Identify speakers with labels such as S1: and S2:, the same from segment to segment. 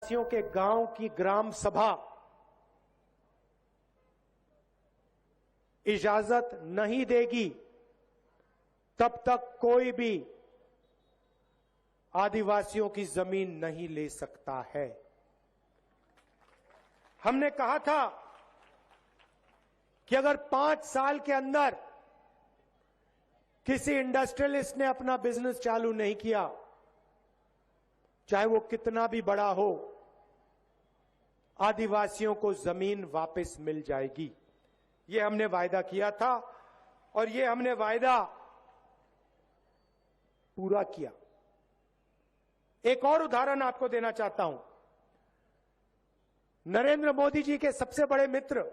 S1: आदिवासियों के गांव की ग्राम सभा इजाजत नहीं देगी, तब तक कोई भी आदिवासियों की जमीन नहीं ले सकता है। हमने कहा था कि अगर 5 साल के अंदर किसी इंडस्ट्रियलिस्ट ने अपना बिजनेस चालू नहीं किया, चाहे वो कितना भी बड़ा हो, आदिवासियों को जमीन वापस मिल जाएगी। ये हमने वायदा किया था और ये हमने वायदा पूरा किया। एक और उदाहरण आपको देना चाहता हूं। नरेंद्र मोदी जी के सबसे बड़े मित्र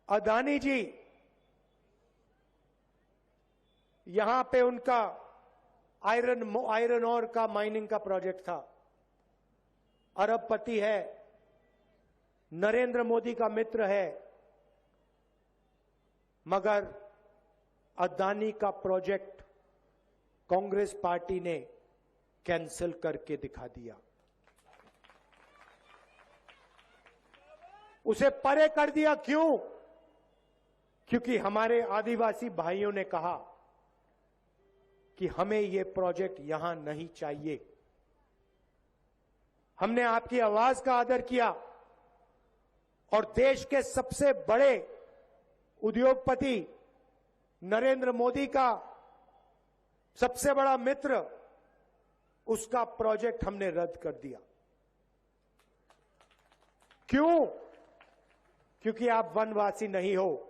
S1: अदानी जी, यहां पे उनका आयरन ओर का माइनिंग का प्रोजेक्ट था। अरबपति है, नरेंद्र मोदी का मित्र है, मगर अदानी का प्रोजेक्ट कांग्रेस पार्टी ने कैंसिल करके दिखा दिया, उसे परे कर दिया। क्यों? क्योंकि हमारे आदिवासी भाइयों ने कहा कि हमें यह प्रोजेक्ट यहां नहीं चाहिए। हमने आपकी आवाज का आदर किया और देश के सबसे बड़े उद्योगपति नरेंद्र मोदी का सबसे बड़ा मित्र, उसका प्रोजेक्ट हमने रद्द कर दिया। क्यों? क्योंकि आप वनवासी नहीं हो,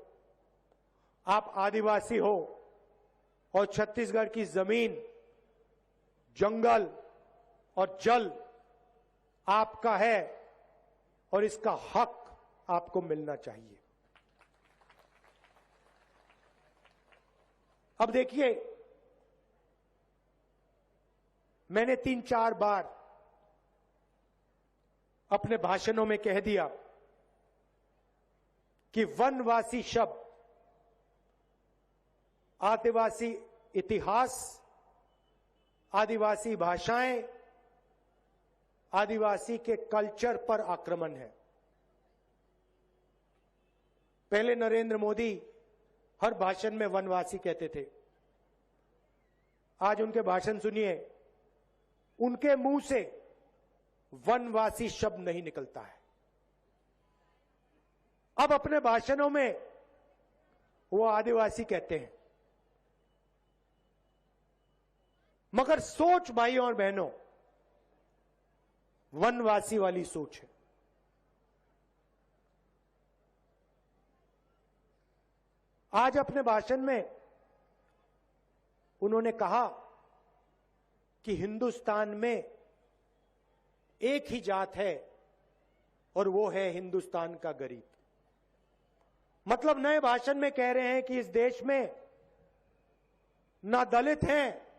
S1: आप आदिवासी हो और छत्तीसगढ़ की जमीन, जंगल और जल आपका है और इसका हक आपको मिलना चाहिए। अब देखिए, मैंने 3-4 बार अपने भाषणों में कह दिया कि वनवासी शब्द आदिवासी इतिहास, आदिवासी भाषाएं, आदिवासी के कल्चर पर आक्रमण है। पहले नरेंद्र मोदी हर भाषण में वनवासी कहते थे। आज उनके भाषण सुनिए, उनके मुंह से वनवासी शब्द नहीं निकलता है। अब अपने भाषणों में वो आदिवासी कहते हैं, मगर सोच भाइयों और बहनों वनवासी वाली सोच है। आज अपने भाषण में उन्होंने कहा कि हिंदुस्तान में एक ही जात है और वो है हिंदुस्तान का गरीब। मतलब नए भाषण में कह रहे हैं कि इस देश में ना दलित हैं,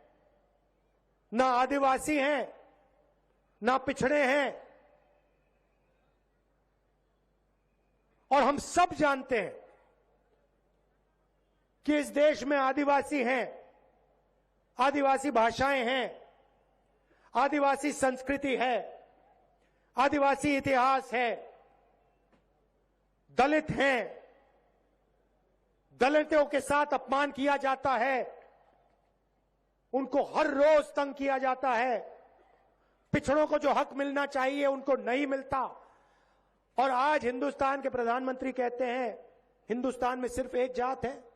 S1: ना आदिवासी हैं, ना पिछड़े हैं, और हम सब जानते हैं कि इस देश में आदिवासी हैं, आदिवासी भाषाएं हैं, आदिवासी संस्कृति है, आदिवासी इतिहास है, दलित हैं, दलितों के साथ अपमान किया जाता है, उनको हर रोज तंग किया जाता है, पिछड़ों को जो हक मिलना चाहिए उनको नहीं मिलता। और आज हिंदुस्तान के प्रधानमंत्री कहते हैं हिंदुस्तान में सिर्फ एक जात है।